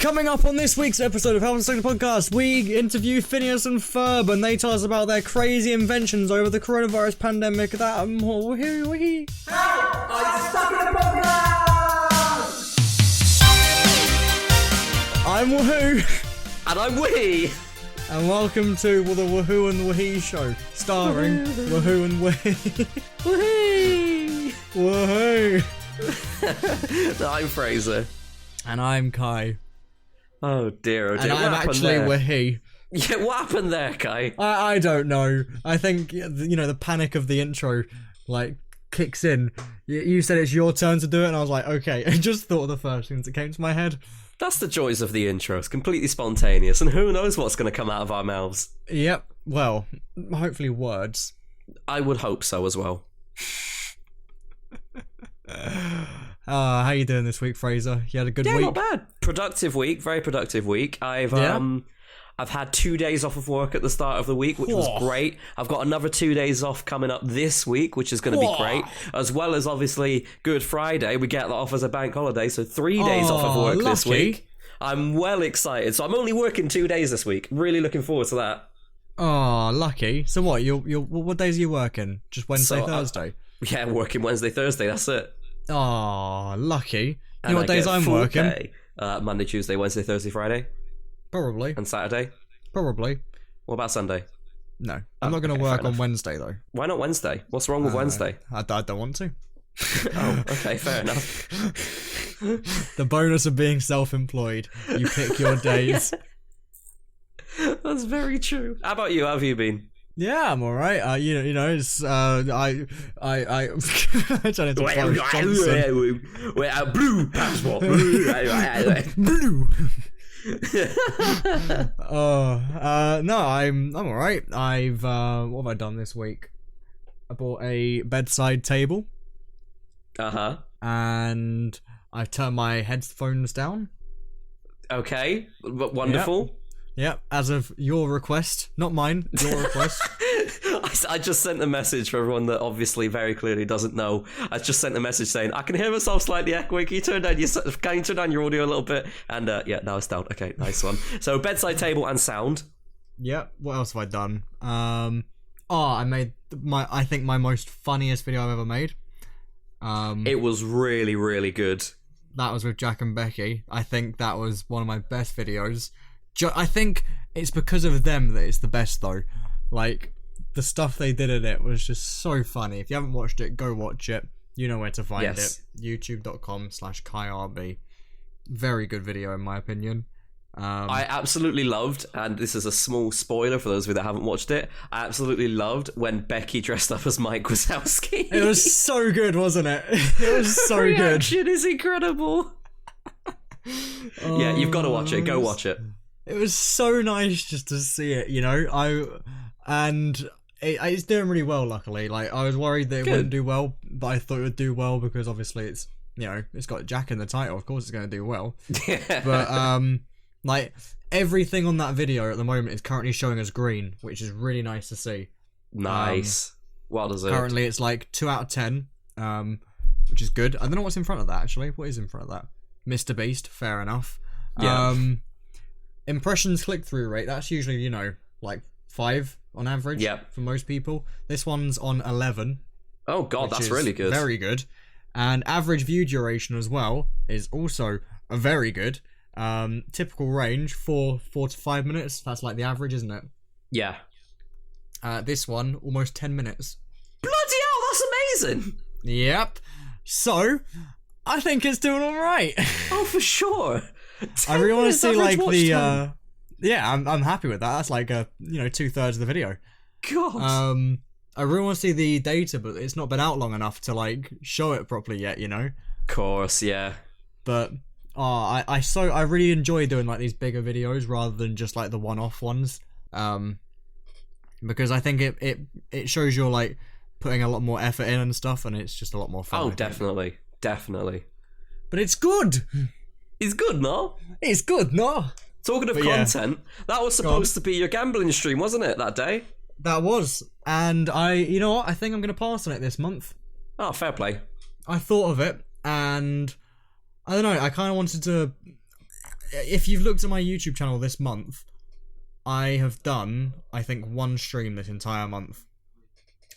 Coming up on this week's episode of Health and Safety Podcast, we interview Phineas and Ferb, and they tell us about their crazy inventions over the coronavirus pandemic. That and more. Help! I'm stuck in a podcast! I'm Woohoo! And I'm Wee! And welcome to the Woohoo and Wee show, starring Woohoo and Wee. Woohoo! Woohoo! I'm Fraser. And I'm Kai. Oh dear, And I'm actually Wee. Yeah, what happened there, Kai? I don't know. I think, you know, the panic of the intro, like, kicks in. You said it's your turn to do it, and I was like, okay. I just thought of the first things that came to my head. That's the joys of the intro. It's completely spontaneous, and who knows what's going to come out of our mouths. Yep. Well, hopefully words. I would hope so as well. How you doing this week, Fraser? You had a good week? Yeah, not bad. Productive week. Very productive week. I've had 2 days off of work at the start of the week, which was great. I've got another 2 days off coming up this week, which is going to be great. As well as, obviously, Good Friday. We get that off as a bank holiday, so 3 days off of work this week. I'm well excited. So I'm only working 2 days this week. Really looking forward to that. Oh, lucky. So what? What days are you working? Just Wednesday, Thursday? Yeah, working Wednesday, Thursday. That's it. Oh, lucky. You know And what days I'm working? Pay, Monday, Tuesday, Wednesday, Thursday, Friday. Probably. And Saturday? Probably. What about Sunday? No. I'm not going to work on Wednesday, though. Why not Wednesday? What's wrong with Wednesday? I don't want to. Oh, okay, fair enough. The bonus of being self-employed. You pick your days. That's very true. How about you? How have you been? Yeah, I'm alright. You know, it's I turned into Boris Johnson. Blue passport. Blue. No, I'm alright. I've what have I done this week? I bought a bedside table. And I turned my headphones down. Okay, wonderful. Yep, as of your request, not mine, your request. I just sent a message for everyone that obviously very clearly doesn't know. I just sent a message saying, I can hear myself slightly echoing. Can you turn down your audio a little bit? And yeah, now it's down. Okay, nice one. So bedside table and sound. Yep, what else have I done? I made I think my most funniest video I've ever made. It was really, really good. That was with Jack and Becky. I think that was one of my best videos. I think it's because of them that it's the best, though. Like, the stuff they did in it was just so funny. If you haven't watched it, go watch it. You know where to find it. youtube.com/KaiRB. Very good video, in my opinion. I absolutely loved, and this is a small spoiler for those of you that haven't watched it, I absolutely loved when Becky dressed up as Mike Wazowski. It was so good, wasn't it? It was so good. The reaction is incredible. Yeah, you've got to watch it. Go watch it. It was so nice just to see it, you know. It's doing really well, luckily. Like, I was worried that it wouldn't do well, but I thought it would do well because obviously it's, you know, it's got Jack in the title. Of course, it's going to do well. Yeah. But like, everything on that video at the moment is currently showing as green, which is really nice to see. Nice. Well deserved. Currently, it's like 2 out of 10, which is good. I don't know what's in front of that actually. What is in front of that? Mr. Beast. Fair enough. Yeah. Impressions click-through rate, that's usually, you know, like 5 on average for most people. This one's on 11. Oh god, that's really good. Very good. And average view duration as well is also very good. Typical range, 4 to 5 minutes. That's like the average, isn't it? Yeah. This one, almost 10 minutes. Bloody hell, that's amazing! Yep. So, I think it's doing alright. Oh, for sure. I really want to see like the yeah, I'm happy with that. That's like 2/3 of the video. God. I really want to see the data, but it's not been out long enough to like show it properly yet, you know. Of course, yeah. But I really enjoy doing like these bigger videos rather than just like the one-off ones. Because I think it shows you're like putting a lot more effort in and stuff, and it's just a lot more fun. Oh, definitely. But it's good. It's good, no? It's good, no? Talking of content, that was supposed to be your gambling stream, wasn't it, that day? That was. And you know what? I think I'm going to pass on it this month. Oh, fair play. I thought of it, and I don't know, I kind of wanted to... if you've looked at my YouTube channel this month, I have done, I think, one stream this entire month.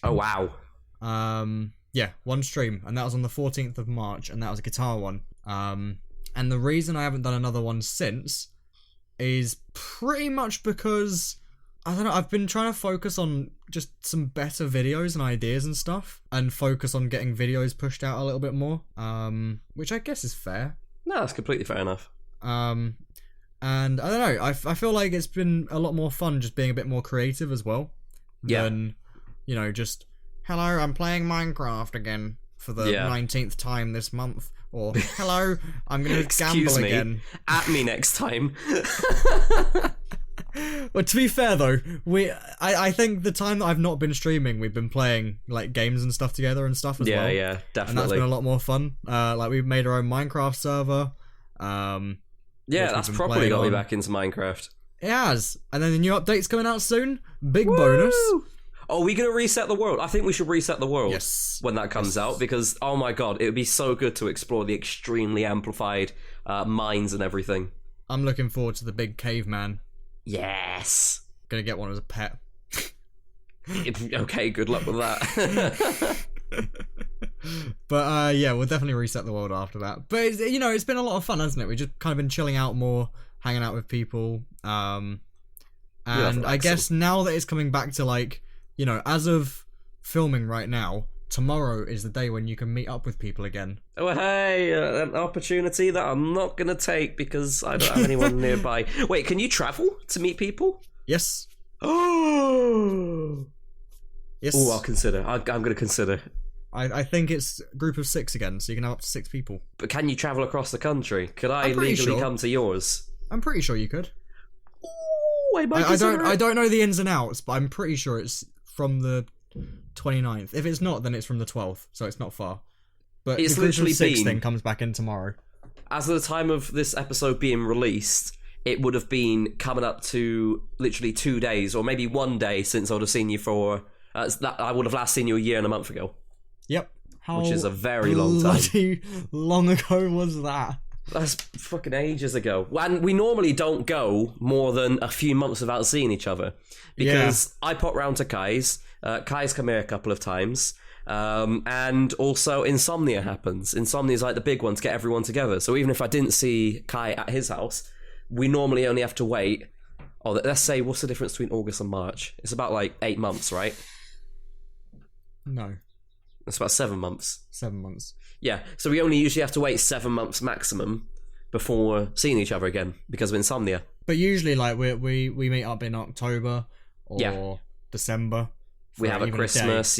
Oh, wow. Yeah, one stream, and that was on the 14th of March, and that was a guitar one. And the reason I haven't done another one since is pretty much because, I don't know, I've been trying to focus on just some better videos and ideas and stuff, and focus on getting videos pushed out a little bit more, which I guess is fair. No, that's completely fair enough. And I don't know, I feel like it's been a lot more fun just being a bit more creative as well, than, you know, just, hello, I'm playing Minecraft again for the 19th time this month. Or, hello, I'm going to gamble again. At me next time. Well, to be fair though, I think the time that I've not been streaming, we've been playing like games and stuff together and stuff as well. Yeah, definitely. And that's been a lot more fun. Like we've made our own Minecraft server. Yeah, that's probably got me back into Minecraft. It has. And then the new update's coming out soon. Big bonus. Oh, are we going to reset the world? I think we should reset the world when that comes out, because, oh my god, it would be so good to explore the extremely amplified mines and everything. I'm looking forward to the big caveman. Yes. Gonna get one as a pet. Okay, good luck with that. But yeah, we'll definitely reset the world after that. But it's, you know, it's been a lot of fun, hasn't it? We've just kind of been chilling out more, hanging out with people. And I guess now that it's coming back to, like, you know, as of filming right now, tomorrow is the day when you can meet up with people again. Oh, hey, an opportunity that I'm not going to take because I don't have anyone nearby. Wait, can you travel to meet people? Yes. Oh. Yes. Oh, I'll consider. I'm going to consider. I think it's a group of 6 again, so you can have up to 6 people. But can you travel across the country? Could I legally come to yours? I'm pretty sure you could. Ooh, I don't know the ins and outs, but I'm pretty sure it's from the 29th. If it's not, then it's from the 12th, so it's not far. But it's the group literally of 6 thing comes back in tomorrow. As of the time of this episode being released, it would have been coming up to literally 2 days, or maybe 1 day since I would have seen you for... I would have last seen you a year and a month ago. Yep. Which is a very long time. Bloody long ago was that? That's fucking ages ago. And we normally don't go more than a few months without seeing each other. Because I pop round to Kai's. Kai's come here a couple of times. And also Insomnia happens. Insomnia is like the big one to get everyone together. So even if I didn't see Kai at his house, we normally only have to wait. Oh, let's say, what's the difference between August and March? It's about like 8 months, right? No. It's about 7 months. 7 months. Yeah, so we only usually have to wait 7 months maximum before seeing each other again because of Insomnia. But usually, like, we meet up in October or December. We have a Christmas,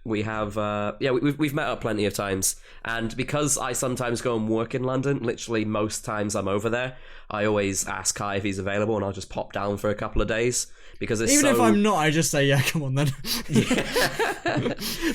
We have, we've met up plenty of times. And because I sometimes go and work in London, literally most times I'm over there, I always ask Kai if he's available and I'll just pop down for a couple of days. Because it's Even if I'm not, I just say, yeah, come on then.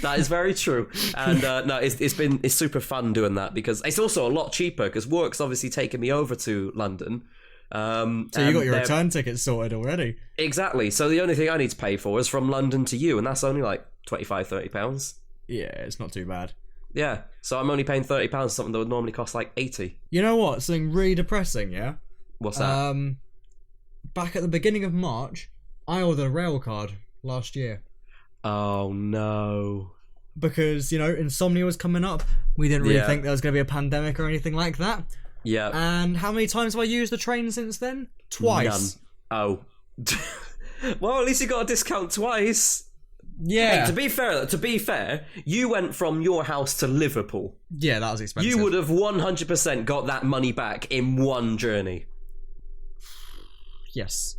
That is very true. And no, it's super fun doing that because it's also a lot cheaper because work's obviously taken me over to London. So you got your return ticket sorted already. Exactly. So the only thing I need to pay for is from London to you, and that's only like £25-30. Yeah, it's not too bad. Yeah, so I'm only paying £30 for something that would normally cost like 80. You know what? Something really depressing, yeah? What's that? Back at the beginning of March, I ordered a rail card last year. Oh no. Because, you know, Insomnia was coming up. We didn't really think there was going to be a pandemic or anything like that. Yeah. And how many times have I used the train since then? Twice. None. Oh. Well, at least you got a discount twice. Yeah. Hey, to be fair, you went from your house to Liverpool. Yeah, that was expensive. You would have 100% got that money back in one journey. Yes.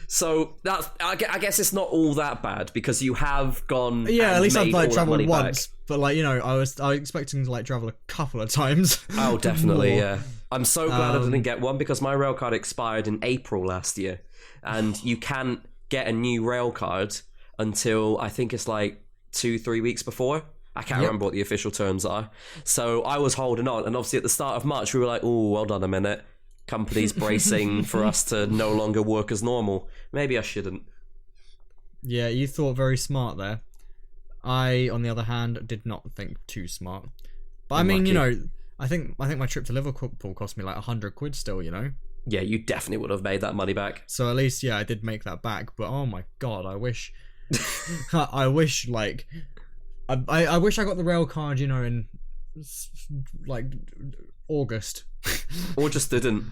So that's, I guess it's not all that bad because you have gone. Yeah, and at least I've like traveled once, but like, you know, I was expecting to like travel a couple of times. Oh, definitely, yeah. I'm so glad I didn't get one because my rail card expired in April last year, and you can't get a new rail card until I think it's like 2-3 weeks before. I can't remember what the official terms are. So I was holding on, and obviously at the start of March we were like, "Oh, hold on a minute." Companies bracing for us to no longer work as normal. Maybe I shouldn't. Yeah, you thought very smart there. I, on the other hand, did not think too smart. But I mean, you know, I think my trip to Liverpool cost me like £100 still, you know? Yeah, you definitely would have made that money back. So at least, yeah, I did make that back. But oh my god, I wish, I wish like, I wish I got the rail card, you know, in like August. Or just didn't.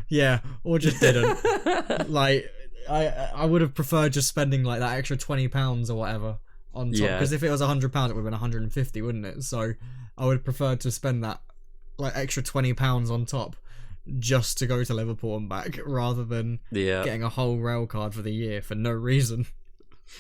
Yeah, or just didn't. Like, I would have preferred just spending like that extra £20 or whatever on top. Because if it was £100, it would have been 150, wouldn't it? So I would have preferred to spend that like extra £20 on top just to go to Liverpool and back, rather than getting a whole rail card for the year for no reason.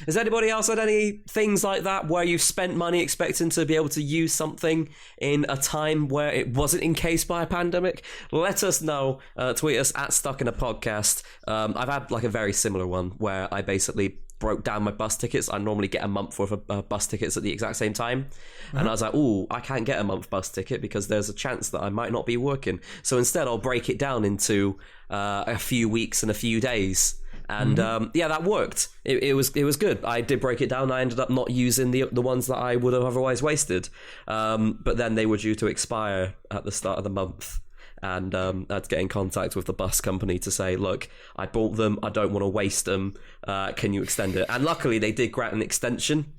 Has anybody else had any things like that where you've spent money expecting to be able to use something in a time where it wasn't encased by a pandemic? Let us know. Tweet us at Stuck in a Podcast. I've had like a very similar one where I basically broke down my bus tickets. I normally get a month worth of bus tickets at the exact same time. And I was like, ooh, I can't get a month bus ticket because there's a chance that I might not be working. So instead I'll break it down into a few weeks and a few days. And that worked. It was good. I did break it down. I ended up not using the ones that I would have otherwise wasted. But then they were due to expire at the start of the month. And I had to get in contact with the bus company to say, look, I bought them. I don't want to waste them. Can you extend it? And luckily they did grant an extension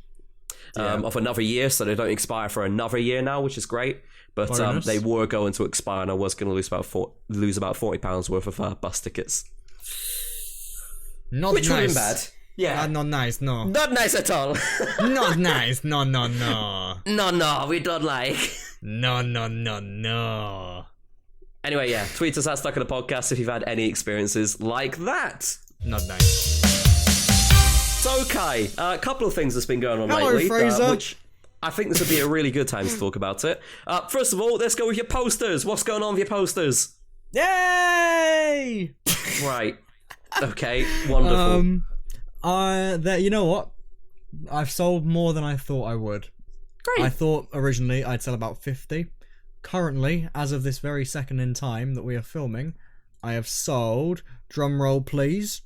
of another year. So they don't expire for another year now, which is great. But they were going to expire, and I was going to lose about £40 worth of bus tickets. Not Which nice. would have been bad. Yeah. Not nice, no. Not nice at all. Not nice, no. No, we don't like. No. Anyway, yeah, tweet us at Stuck in a Podcast if you've had any experiences like that. Not nice. So, Kai, a couple of things that's been going on Hello, lately. Fraser. Which I think this would be a really good time to talk about it. First of all, let's go with your posters. What's going on with your posters? Yay! Right. Okay, wonderful. You know what? I've sold more than I thought I would. Great. I thought originally I'd sell about 50. Currently, as of this very second in time that we are filming, I have sold, drum roll please,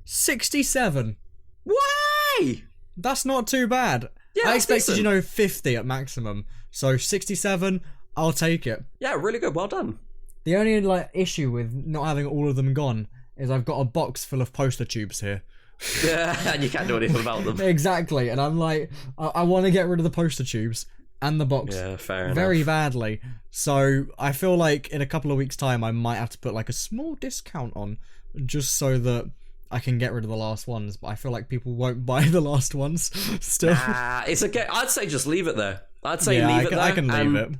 67. Way! That's not too bad. Yeah, I that's expected, decent. 50 at maximum. So 67, I'll take it. Yeah, really good. Well done. The only issue with not having all of them gone is I've got a box full of poster tubes here. Yeah, and you can't do anything about them. Exactly, and I'm like, I want to get rid of the poster tubes and the box very badly. So I feel like in a couple of weeks' time I might have to put like a small discount on, just so that I can get rid of the last ones. But I feel like people won't buy the last ones still. It's okay. I'd say just leave it there. I'd say leave it there. I can leave it.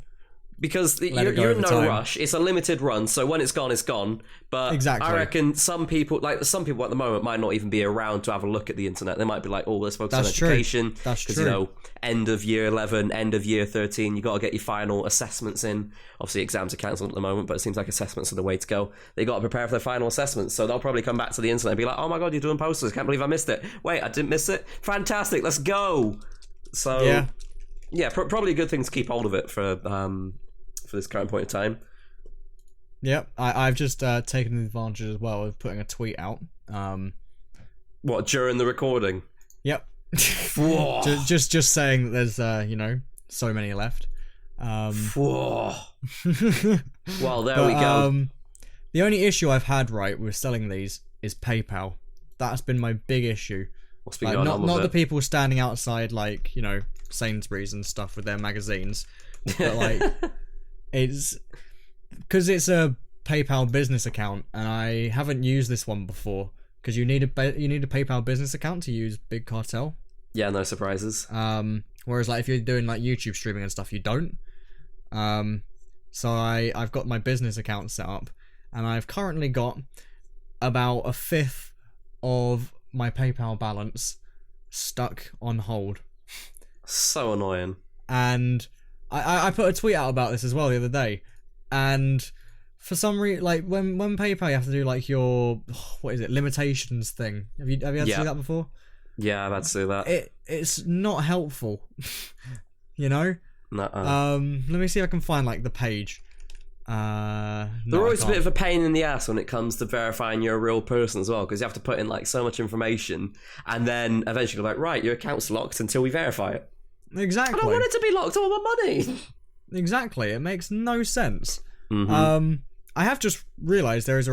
Because you're in no rush. It's a limited run, so when it's gone, it's gone. But exactly. I reckon some people at the moment might not even be around to have a look at the internet. They might be like, oh, let's focus on education. That's true. Because, end of year 11, end of year 13, you got to get your final assessments in. Obviously, exams are cancelled at the moment, but it seems like assessments are the way to go. They got to prepare for their final assessments, so they'll probably come back to the internet and be like, oh my god, you're doing posters. Can't believe I missed it. Wait, I didn't miss it? Fantastic, let's go. So, yeah, probably a good thing to keep hold of it for this current point in time. Yep, I've just taken advantage as well of putting a tweet out. What, during the recording? Yep. just saying that there's so many left. Well, there we go. The only issue I've had with selling these is PayPal. That's been my big issue. What's been going on with not it? the people standing outside Sainsbury's and stuff with their magazines, but it's because it's a PayPal business account, and I haven't used this one before. Because you need a PayPal business account to use Big Cartel. Yeah, no surprises. Whereas if you're doing YouTube streaming and stuff, you don't. So I've got my business account set up, and I've currently got about a fifth of my PayPal balance stuck on hold. So annoying. And I put a tweet out about this as well the other day, and for some reason, when PayPal, you have to do your limitations thing. Have you had to do that before? Yeah, I've had to do that. It's not helpful, Nuh-uh. Let me see if I can find the page. They're always a bit of a pain in the ass when it comes to verifying you're a real person as well, because you have to put in so much information, and then eventually you're right, your account's locked until we verify it. Exactly. I don't want it to be locked. I want my money. Exactly. It makes no sense. I have just realised there's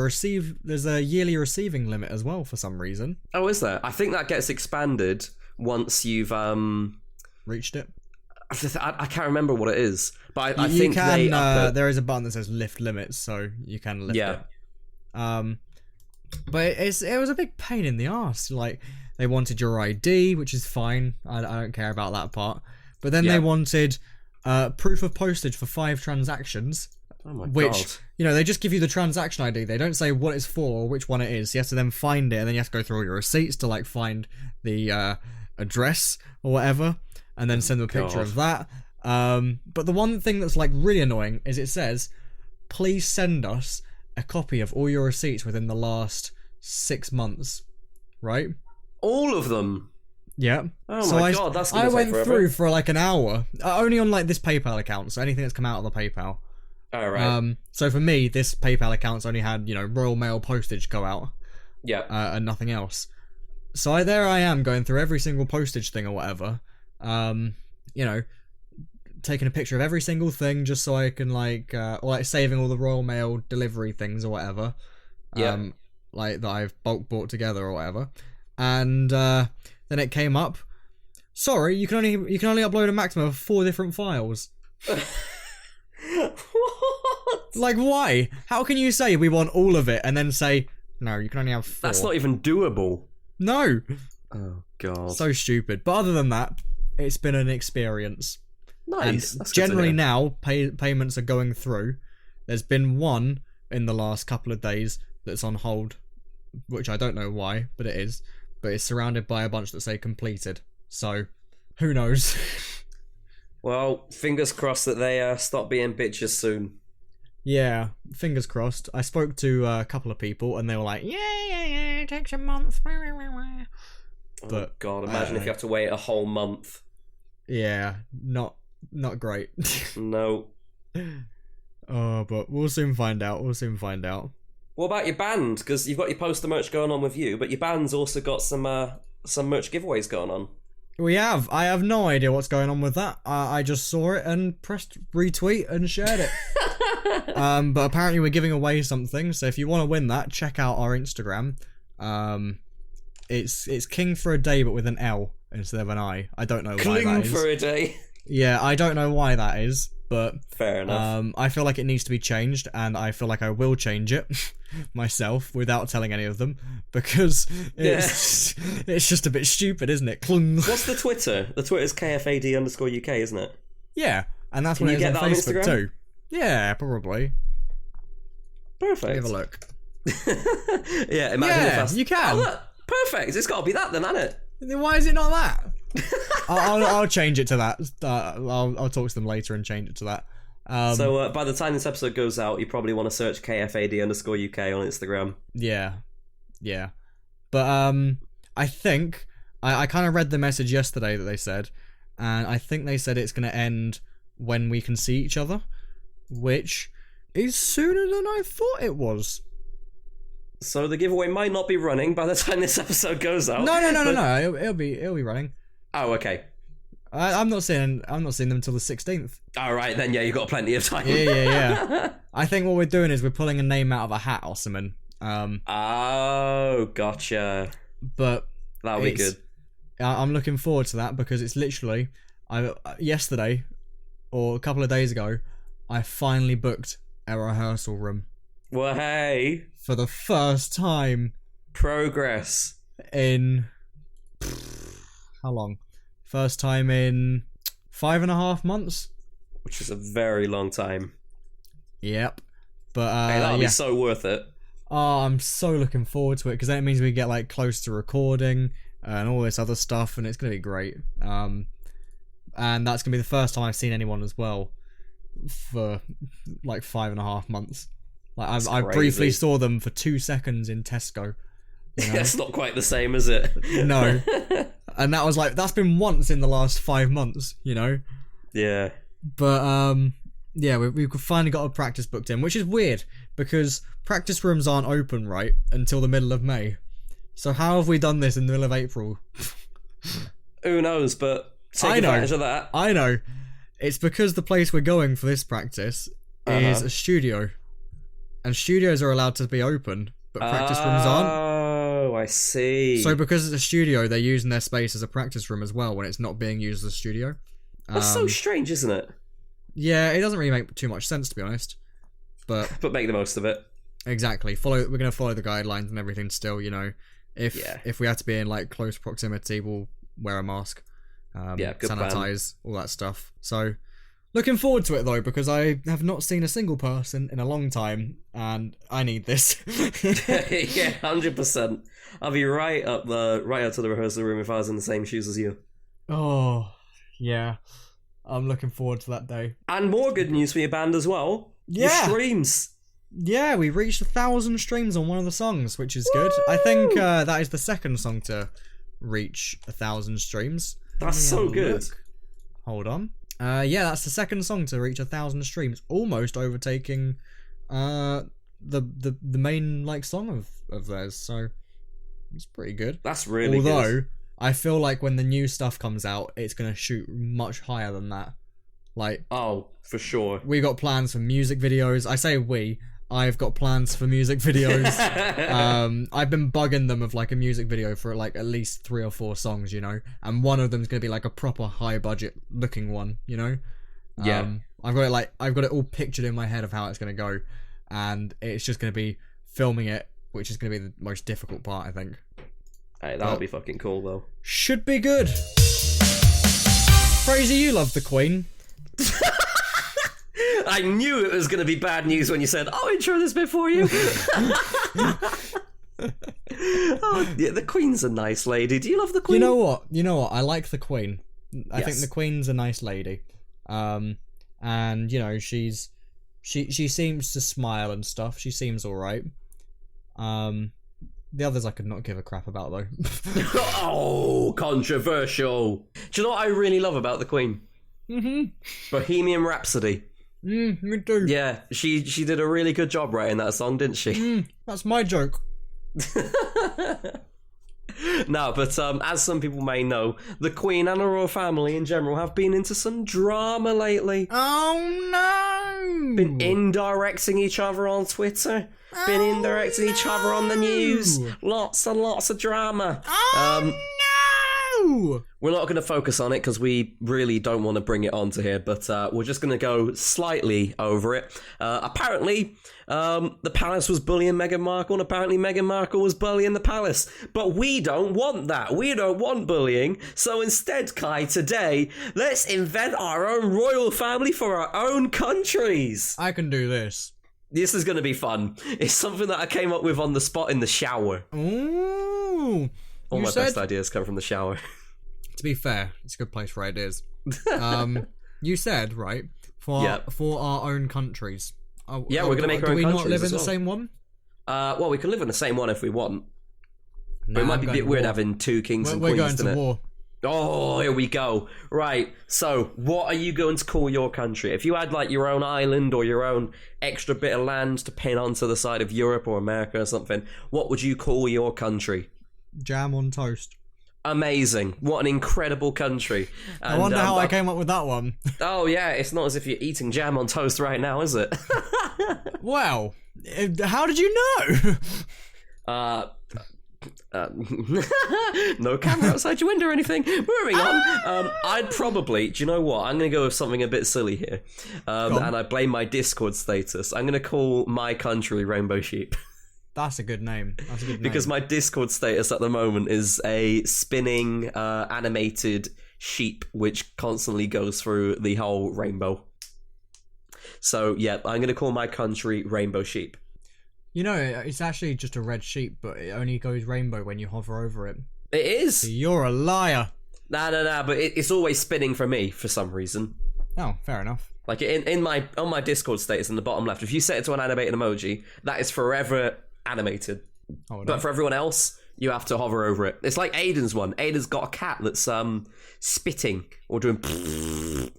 a yearly receiving limit as well for some reason. Oh, is there? I think that gets expanded once you've Reached it. I can't remember what it is, but I You think can, they up it. there is a button that says lift limits, so you can lift Yeah. it. But it was a big pain in the arse. Like, they wanted your ID, which is fine. I don't care about that part. But then they wanted proof of postage for 5 transactions. Oh my which, God. you know, they just give you the transaction ID. They don't say what it's for or which one it is. You have to then find it, and then you have to go through all your receipts to, like, find the address or whatever, and then send them a picture of that. But the one thing that's, like, really annoying is it says, please send us a copy of all your receipts within the last 6 months. Right? All of them? Yeah. Oh my God, that's gonna I take went forever. through for like an hour, only on like this PayPal account, so anything that's come out of the PayPal. All right. So for me, this PayPal account's only had, you know, Royal Mail postage go out. Yeah. And nothing else. So there I am going through every single postage thing or whatever. You know, taking a picture of every single thing just so I can like, or like saving all the Royal Mail delivery things or whatever. Yeah. Like that I've bulk bought together or whatever. And then it came up. Sorry, you can only upload a maximum of 4 different files. What? Like, why? How can you say we want all of it and then say no? You can only have 4. That's not even doable. No. Oh God. So stupid. But other than that, it's been an experience. Nice. And That's good to generally hear. now, payments are going through. There's been one in the last couple of days that's on hold, which I don't know why, but it is. But it's surrounded by a bunch that say completed. So, who knows? Well, fingers crossed that they stop being bitches soon. Yeah, fingers crossed. I spoke to a couple of people and they were like, yeah, it takes a month. Oh But God, imagine if you have to wait a whole month. yeah, not great. No. Oh, but we'll soon find out. What about your band? Because you've got your poster merch going on with you, but your band's also got some merch giveaways going on. We have. I have no idea what's going on with that. I just saw it and pressed retweet and shared it. But apparently we're giving away something. So if you want to win that, check out our Instagram. It's King for a Day, but with an L instead of an I. I don't know why that is. for a day. Yeah, I don't know why that is, but Fair enough. I feel like it needs to be changed, and I feel like I will change it myself without telling any of them because it's just a bit stupid, isn't it? What's the Twitter? The Twitter's KFAD_UK, isn't it? Yeah, and that's Can what you it is get on that on Facebook Instagram? too. Yeah, probably. Perfect. Have a look. Yeah, imagine if that's... you can. Oh, look, perfect. It's got to be that then, hasn't it? Then why is it not that? I'll change it to that. I'll talk to them later and change it to that. So by the time this episode goes out, you probably want to search KFAD_UK on Instagram. Yeah. But I think I kind of read the message yesterday that they said, and I think they said it's going to end when we can see each other, which is sooner than I thought it was. So the giveaway might not be running by the time this episode goes out. No. It'll be running. Oh, okay. I'm not seeing them until the 16th. All right, then. Yeah, you've got plenty of time. Yeah. I think what we're doing is we're pulling a name out of a hat or something. Oh, gotcha. But That'll be good. I'm looking forward to that because it's literally yesterday or a couple of days ago, I finally booked a rehearsal room Well, hey, for the first time progress. in how long? First time in 5.5 months. Which is a very long time. Yep. But Hey, that'll yeah. be so worth it. Oh, I'm so looking forward to it because that means we get like close to recording and all this other stuff, and it's gonna be great. And that's gonna be the first time I've seen anyone as well for like 5.5 months. Like I briefly saw them for 2 seconds in Tesco. You know? That's not quite the same, is it? No. And that's been once in the last 5 months, you know. Yeah. But yeah, we've finally got a practice booked in, which is weird because practice rooms aren't open right until the middle of May. So how have we done this in the middle of April? Who knows, but take I know. advantage of that. I know. It's because the place we're going for this practice is a studio. And studios are allowed to be open, but practice rooms aren't. Oh, I see. So because it's a studio, they're using their space as a practice room as well when it's not being used as a studio. That's so strange, isn't it? Yeah, it doesn't really make too much sense, to be honest. But make the most of it. Exactly. We're going to follow the guidelines and everything still, you know. If we have to be in like close proximity, we'll wear a mask. Good sanitize, plan. All that stuff. So, looking forward to it though, because I have not seen a single person in a long time, and I need this. Yeah, 100%. I'll be right up to the rehearsal room if I was in the same shoes as you. Oh, yeah. I'm looking forward to that day. And more good news for your band as well. Yeah. Your streams. Yeah, we reached 1,000 streams on one of the songs, which is good. I think that is the second song to reach 1,000 streams. That's so good. Hold on. Yeah, that's the second song to reach 1,000 streams, almost overtaking the main like song of theirs. So it's pretty good. That's really good. Although I feel like when the new stuff comes out, it's gonna shoot much higher than that. Like, oh, for sure. We got plans for music videos. I say we. I've got plans for music videos. I've been bugging them of like a music video for like at least 3 or 4 songs, you know, and one of them's gonna be like a proper high budget looking one, you know. Yeah. I've got it all pictured in my head of how it's gonna go, and it's just gonna be filming it, which is gonna be the most difficult part, I think. Hey, that'll be fucking cool though. Should be good. Fraser, you love the Queen. I knew it was going to be bad news when you said, "I'll intro this bit for you." Oh, yeah, the Queen's a nice lady. Do you love the Queen? You know what? I like the Queen. I think the Queen's a nice lady. And you know, she seems to smile and stuff. She seems all right. The others I could not give a crap about though. Oh, controversial. Do you know what I really love about the Queen? Bohemian Rhapsody. Me too. Yeah, she did a really good job writing that song, didn't she? That's my joke. No, but as some people may know, the Queen and her royal family in general have been into some drama lately. Oh no! Been indirecting each other on Twitter. Been indirecting each other on the news. Lots and lots of drama. Oh no! We're not going to focus on it because we really don't want to bring it onto here, but we're just going to go slightly over it. Apparently, the palace was bullying Meghan Markle, and apparently Meghan Markle was bullying the palace. But we don't want that. We don't want bullying. So instead, Kai, today, let's invent our own royal family for our own countries. I can do this. This is going to be fun. It's something that I came up with on the spot in the shower. Ooh. All my best ideas come from the shower. To be fair, it's a good place for ideas. You said, right, for our own countries. We're going to make our own countries. Do we not live in the same one? Well, we can live in the same one if we want. But it might be a bit weird having 2 kings and queens, isn't it? We're going to war. Oh, here we go. Right, so what are you going to call your country? If you had like your own island or your own extra bit of land to pin onto the side of Europe or America or something, what would you call your country? Jam on toast. Amazing. What an incredible country. And, I wonder how I came up with that one. Oh, yeah, it's not as if you're eating jam on toast right now, is it? Well, how did you know? No camera outside your window or anything. Moving on. I'd probably, do you know what? I'm going to go with something a bit silly here. And I blame my Discord status. I'm going to call my country Rainbow Sheep. That's a good name. Because my Discord status at the moment is a spinning animated sheep which constantly goes through the whole rainbow. So, yeah, I'm going to call my country Rainbow Sheep. You know, it's actually just a red sheep, but it only goes rainbow when you hover over it. It is? So you're a liar. Nah, but it's always spinning for me for some reason. Oh, fair enough. Like, on my Discord status in the bottom left, if you set it to an animated emoji, that is forever animated. Oh, no. But for everyone else, you have to hover over it. It's like Aiden's one. Aiden's got a cat that's spitting or doing.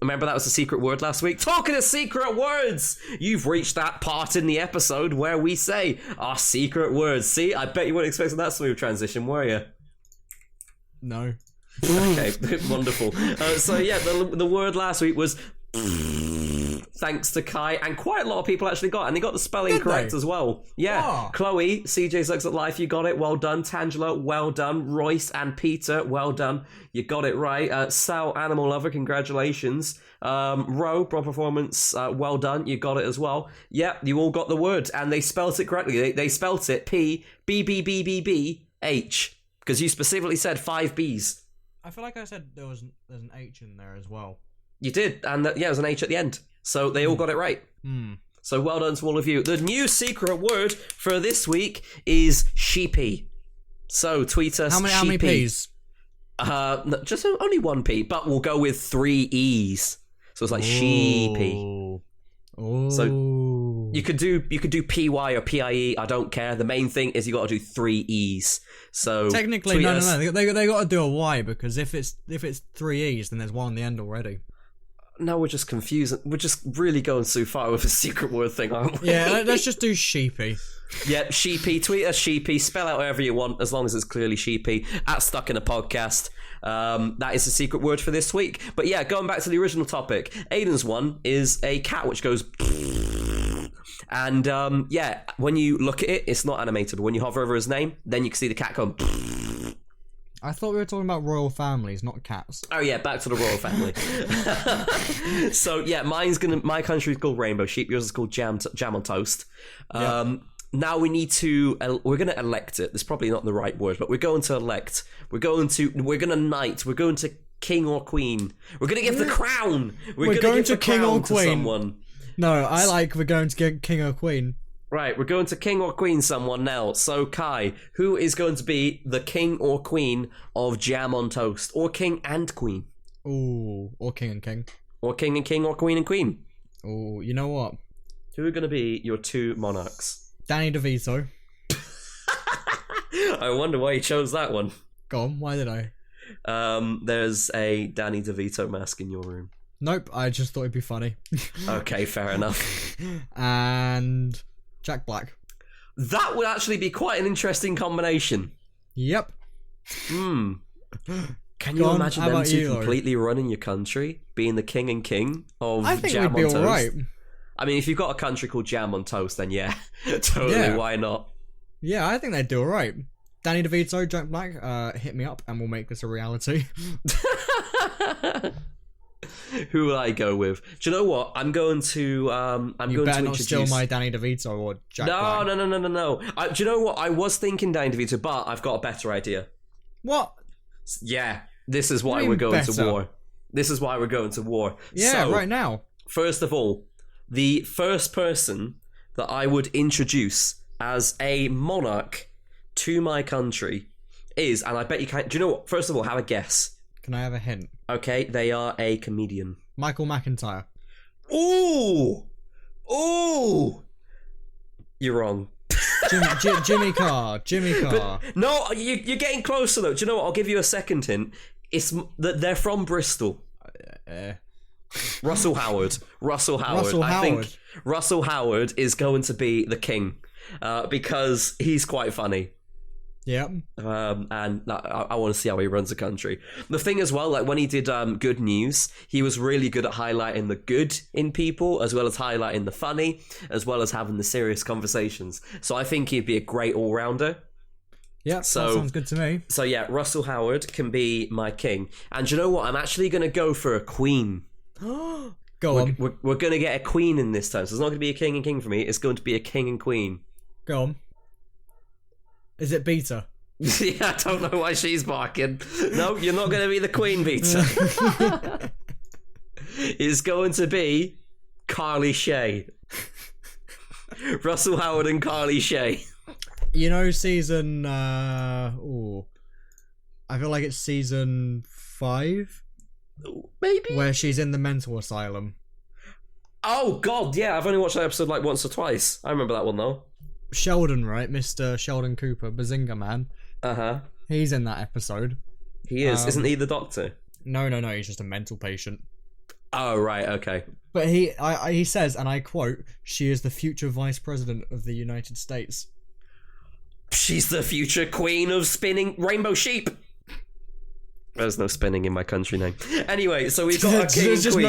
Remember that was a secret word last week? Talking of secret words, you've reached that part in the episode where we say our secret words. See, I bet you weren't expecting that smooth transition, were you? No. Okay, wonderful. So yeah, the word last week was. thanks to Kai, and quite a lot of people actually got it, and they got the spelling correct as well. Yeah. Oh. Chloe, CJ's Looks at Life, you got it. Well done. Tangela, well done. Royce and Peter, well done. You got it right. Sal, Animal Lover, congratulations. Ro, Broad Performance, well done. You got it as well. Yep, you all got the word, and they spelt it correctly. They spelt it P-B-B-B-B-B-H, because you specifically said 5 B's. I feel like I said there's an H in there as well. You did, and there's an H at the end. So they all got it right. So well done to all of you. The new secret word for this week is sheepy. So tweet us. How many P's? Just only 1 P, but we'll go with 3 E's. So it's like sheepy. Ooh. So you could do PY or PIE. I don't care. The main thing is you got to do 3 E's. So technically, no. They got to do a Y, because if it's 3 E's, then there's one on the end already. No, we're just confused. We're just really going too far with the secret word thing, aren't we? Yeah, let's just do sheepy. Yeah, sheepy. Tweet us sheepy. Spell out whatever you want, as long as it's clearly sheepy. At Stuck in a Podcast. That is the secret word for this week. But yeah, going back to the original topic, Aiden's one is a cat which goes... And yeah, when you look at it, it's not animated. But when you hover over his name, then you can see the cat go... I thought we were talking about royal families, not cats. Oh yeah, back to the royal family. So yeah, my country's called Rainbow Sheep. Yours is called Jam on Toast. Now we need to. We're going to elect it. That's probably not the right word, but we're going to elect. We're going to knight. We're going to king or queen. We're going to give the crown. We're going to king or queen. To someone. No, I like. We're going to get king or queen. Right, we're going to king or queen someone now. So, Kai, who is going to be the king or queen of Jam on Toast? Or king and queen? Ooh, or king and king. Or king and king, or queen and queen? Ooh, you know what? Who are going to be your 2 monarchs? Danny DeVito. I wonder why you chose that one. Go on, why did I? There's a Danny DeVito mask in your room. Nope, I just thought it'd be funny. Okay, fair enough. And... Jack Black. That would actually be quite an interesting combination. Yep. Can you imagine them two completely running your country, being the king and king of Jam on Toast? I think we'd be alright. I mean, if you've got a country called Jam on Toast, then yeah, totally, yeah. Why not? Yeah, I think they'd do alright. Danny DeVito, Jack Black, hit me up and we'll make this a reality. Who will I go with? Do you know what? I'm going to. You better not steal my Danny DeVito or Jack Black. No. Do you know what? I was thinking Danny DeVito, but I've got a better idea. What? Yeah, this is why we're going to war. This is why we're going to war. Yeah, so, right now. First of all, the first person that I would introduce as a monarch to my country is, and I bet you can't. Do you know what? First of all, have a guess. Can I have a hint? Okay, they are a comedian. Michael McIntyre. Ooh! You're wrong. Jimmy Carr. But, no, you're getting closer though. Do you know what? I'll give you a second hint. It's that they're from Bristol. Russell Howard. I think Russell Howard is going to be the king because he's quite funny. Yeah. And I want to see how he runs the country. The thing as well, like when he did Good News, he was really good at highlighting the good in people, as well as highlighting the funny, as well as having the serious conversations. So I think he'd be a great all-rounder. Yeah, so, that sounds good to me. So yeah, Russell Howard can be my king. And you know what? I'm actually going to go for a queen. Go on. We're going to get a queen in this time. So it's not going to be a king and king for me. It's going to be a king and queen. Go on. Is it Beta? Yeah, I don't know why she's barking. No, you're not going to be the queen, Beta. It's going to be Carly Shay. Russell Howard and Carly Shay. You know, season... I feel like it's season 5? Maybe? Where she's in the mental asylum. Oh, God, yeah. I've only watched that episode like once or twice. I remember that one, though. Sheldon, right? Mr. Sheldon Cooper, Bazinga Man. Uh-huh. He's in that episode. He is. Isn't he the doctor? No. He's just a mental patient. Oh, right. Okay. But he says, and I quote, "She is the future vice president of the United States." She's the future queen of spinning rainbow sheep. There's no spinning in my country name. Anyway, so we've got our king There's and just queen.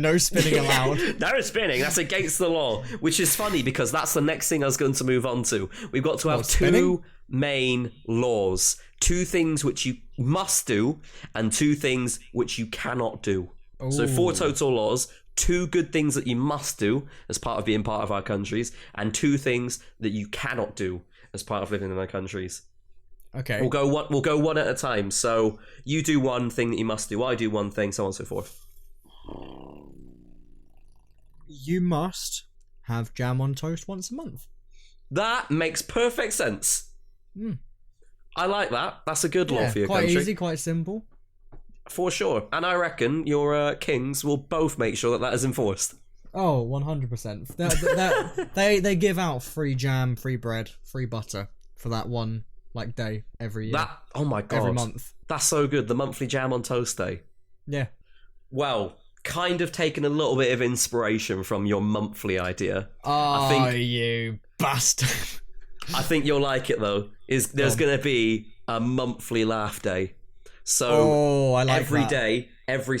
no spinning allowed. No spinning. That's against the law, which is funny because that's the next thing I was going to move on to. We've got to have two main laws. 2 things which you must do and 2 things which you cannot do. Ooh. So 4 total laws. 2 good things that you must do as part of being part of our countries, and 2 things that you cannot do as part of living in our countries. Okay. We'll go one at a time. So you do one thing that you must do, I do one thing, so on and so forth. You must have jam on toast once a month. That makes perfect sense. I like that. That's a good law for your country. Quite easy, quite simple. For sure. And I reckon your kings will both make sure that that is enforced. Oh, 100%. They give out free jam, free bread, free butter for that one day every year. Oh my god. Every month. That's so good. The monthly jam on toast day. Yeah. Well, kind of taking a little bit of inspiration from your monthly idea. Oh, you bastard. I think you'll like it though. There's going to be a monthly laugh day. So I like every that. day, every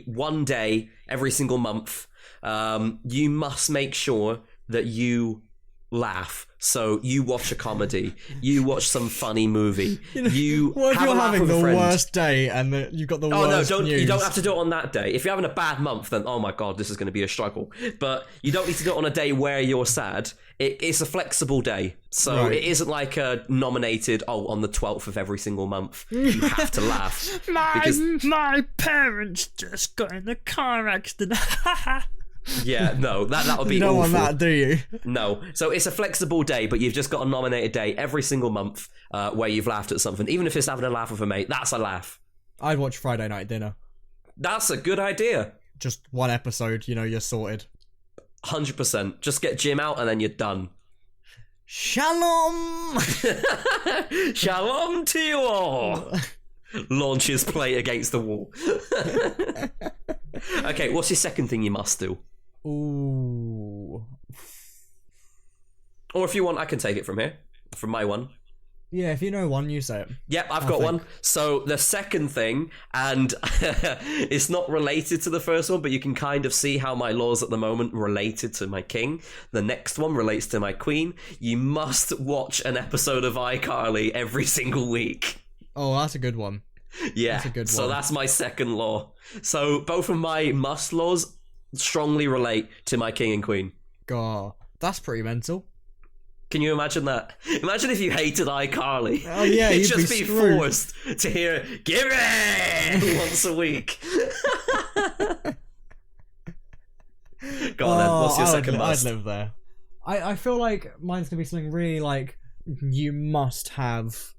one day, every single month, you must make sure that you laugh. So you watch a comedy, you watch some funny movie, you what if have you're a laugh having with a the friend. worst day and you've got the worst news? You don't have to do it on that day. If you're having a bad month, then oh my god, this is going to be a struggle. But you don't need to do it on a day where you're sad. It's a flexible day, so it isn't like a nominated. Oh, on the 12th of every single month, you have to laugh. My parents just got in a car accident. Yeah, no, that would be. You don't awful. want that, do you? No. So it's a flexible day, but you've just got a nominated day every single month where you've laughed at something. Even if it's having a laugh with a mate, that's a laugh. I'd watch Friday Night Dinner. That's a good idea. Just one episode, you're sorted. 100%. Just get Jim out and then you're done. Shalom! Shalom to you all! Launch his plate against the wall. Okay, what's your second thing you must do? Ooh. Or if you want, I can take it from here. From my one. Yeah, if you know one, you say it. Yep, I've got one. So the second thing, and it's not related to the first one, but you can kind of see how my laws at the moment related to my king. The next one relates to my queen. You must watch an episode of iCarly every single week. Oh, that's a good one. Yeah, that's a good one. So that's my second law. So both of my must laws strongly relate to my king and queen. God, that's pretty mental. Can you imagine that? Imagine if you hated iCarly. Oh yeah, you'd just be forced to hear "Gimme" once a week. Go on then. What's your second must? I'd live there. I feel like mine's gonna be something really you must have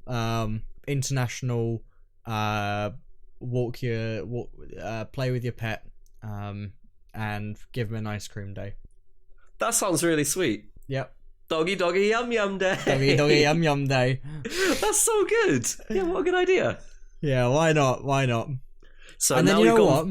international play with your pet and give him an ice cream day. That sounds really sweet. Yep. Doggy doggy yum yum day. Doggy doggy yum yum day. That's so good. Yeah, what a good idea. Yeah, why not? So and now then you know what?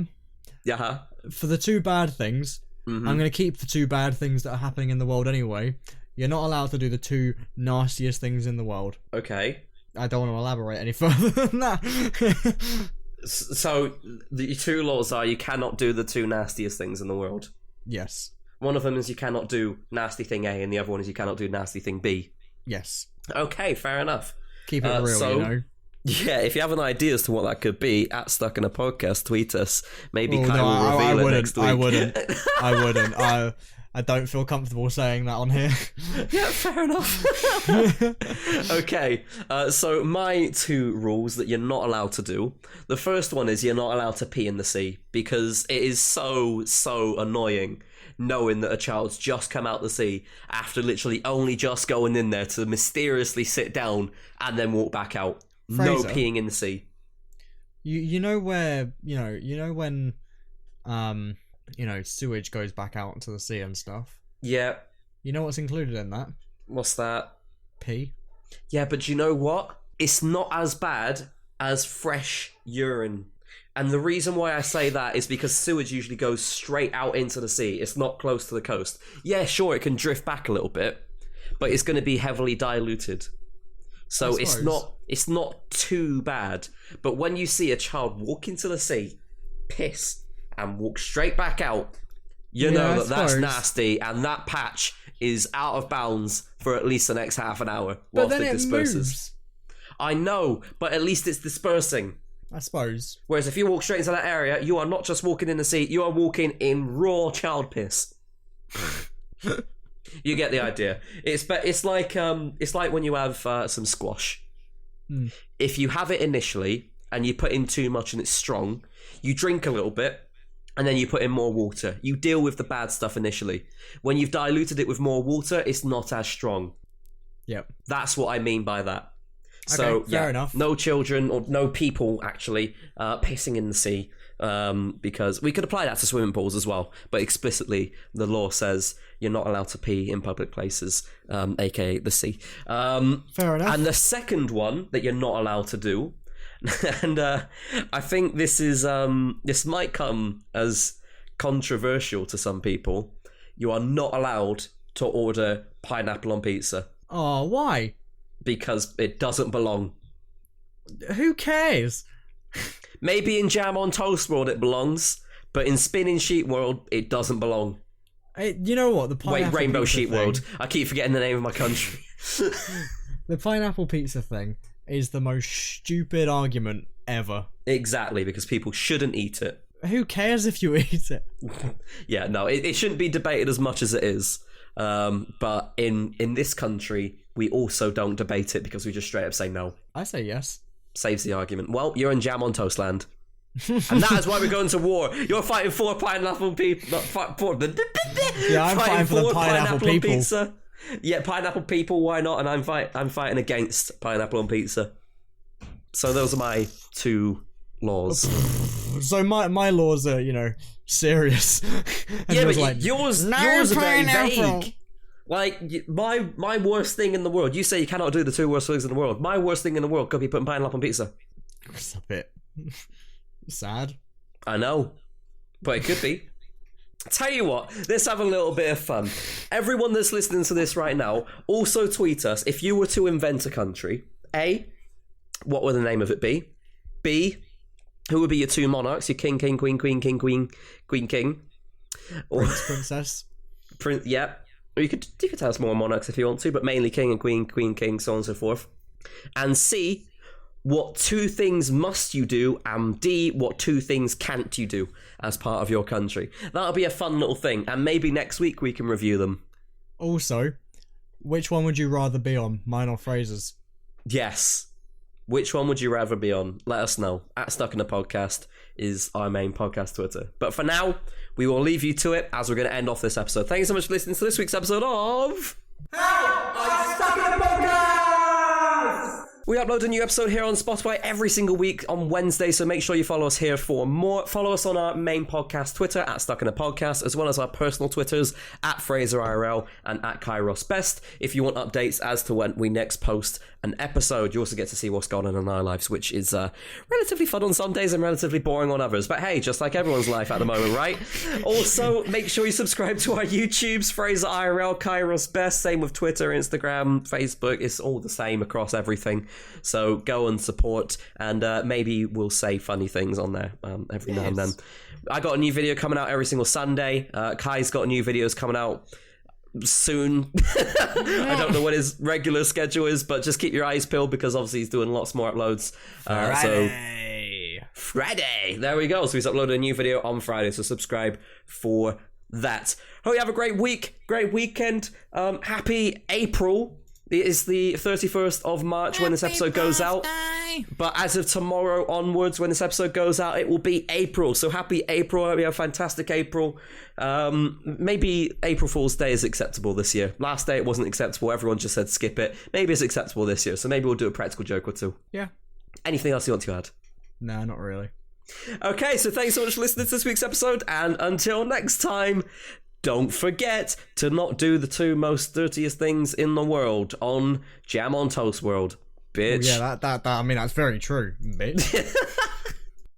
Yeah. For the 2 bad things, I'm going to keep the 2 bad things that are happening in the world anyway. You're not allowed to do the 2 nastiest things in the world. Okay. I don't want to elaborate any further than that. So the 2 laws are you cannot do the 2 nastiest things in the world. Yes. One of them is you cannot do nasty thing A, and the other one is you cannot do nasty thing B. Yes. Okay, fair enough. Keep it real, Yeah, if you have an idea as to what that could be, at Stuck in a Podcast, tweet us. Maybe Kyle will reveal it next week. I wouldn't. I don't feel comfortable saying that on here. Yeah, fair enough. Okay, so my 2 rules that you're not allowed to do. The first one is you're not allowed to pee in the sea, because it is so annoying knowing that a child's just come out the sea after literally only just going in there to mysteriously sit down and then walk back out. Fraser, no peeing in the sea. You know where when sewage goes back out into the sea and stuff. Yeah. You know what's included in that? What's that? Pee. Yeah, but you know what? It's not as bad as fresh urine. And the reason why I say that is because sewage usually goes straight out into the sea. It's not close to the coast. Yeah, sure, it can drift back a little bit, but it's going to be heavily diluted. So it's not too bad. But when you see a child walk into the sea, piss, and walk straight back out, you know that's nasty, and that patch is out of bounds for at least the next half an hour whilst it disperses. Moves. I know, but at least it's dispersing. I suppose. Whereas if you walk straight into that area, you are not just walking in the sea, you are walking in raw child piss. You get the idea. It's like when you have some squash. If you have it initially and you put in too much and it's strong, you drink a little bit and then you put in more water. You deal with the bad stuff initially. When you've diluted it with more water, it's not as strong. Yep. That's what I mean by that. So, okay, fair enough. No children or no people actually pissing in the sea, because we could apply that to swimming pools as well. But explicitly, the law says you're not allowed to pee in public places, aka the sea. Fair enough. And the second one that you're not allowed to do, and I think this might come as controversial to some people. You are not allowed to order pineapple on pizza. Oh, why? Because it doesn't belong. Who cares? Maybe in jam on toast world it belongs, but in spinning sheet world it doesn't belong. You know what? The pineapple Rainbow pizza sheet thing, world. I keep forgetting the name of my country. The pineapple pizza thing is the most stupid argument ever. Exactly, because people shouldn't eat it. Who cares if you eat it? Yeah, no, it shouldn't be debated as much as it is. But in this country, we also don't debate it because we just straight up say no. I say yes. Saves the argument. Well, you're in jam on toast land. And that is why we're going to war. You're fighting for pineapple people. Yeah, I'm fighting for the pineapple people. Pizza. Yeah, pineapple people, why not? And I'm fighting against pineapple on pizza. So those are my two laws. So my laws are, serious. Yeah, but yours are very vague. Like, my worst thing in the world, you say you cannot do the two worst things in the world. My worst thing in the world could be putting pineapple on pizza. It's a bit sad. I know, but it could be. Tell you what, let's have a little bit of fun. Everyone that's listening to this right now, also tweet us if you were to invent a country. A, what would the name of it be? B, who would be your two monarchs? Your king, queen, queen, king. Or princess. Yeah. Or you could tell us more monarchs if you want to, but mainly king and queen, king, so on and so forth. And C, what two things must you do? And D, what two things can't you do as part of your country? That'll be a fun little thing, and maybe next week we can review them. Also, which one would you rather be on, mine or Fraser's? Yes. Which one would you rather be on? Let us know. @StuckInThePodcast is our main podcast Twitter. But for now, we will leave you to it as we're going to end off this episode. Thank you so much for listening to this week's episode of Help! I'm Stuck in the Podcast! We upload a new episode here on Spotify every single week on Wednesday, so make sure you follow us here for more. Follow us on our main podcast Twitter @StuckInThePodcast, as well as our personal Twitters @FraserIRL and @KairosBest. If you want updates as to when we next post an episode, you also get to see what's going on in our lives, which is relatively fun on some days and relatively boring on others. But hey, just like everyone's life at the moment, right? Also, make sure you subscribe to our YouTubes, FraserIRL, KairosBest. Same with Twitter, Instagram, Facebook. It's all the same across everything. So go and support, and maybe we'll say funny things on there every now and then. I got a new video coming out every single Sunday. Kai's got new videos coming out soon. I don't know what his regular schedule is, but just keep your eyes peeled because obviously he's doing lots more uploads. Friday. There we go. So he's uploaded a new video on Friday, so subscribe for that. Hope you have a great week, great weekend. Happy April. It is the 31st of March when this episode goes out. But as of tomorrow onwards, when this episode goes out, it will be April. So happy April. I hope you have a fantastic April. Maybe April Fool's Day is acceptable this year. Last day it wasn't acceptable. Everyone just said skip it. Maybe it's acceptable this year. So maybe we'll do a practical joke or two. Yeah. Anything else you want to add? Nah, not really. Okay, so thanks so much for listening to this week's episode. And until next time, don't forget to not do the two most dirtiest things in the world on Jam on Toast World, bitch. Oh, yeah, that I mean, that's very true, bitch.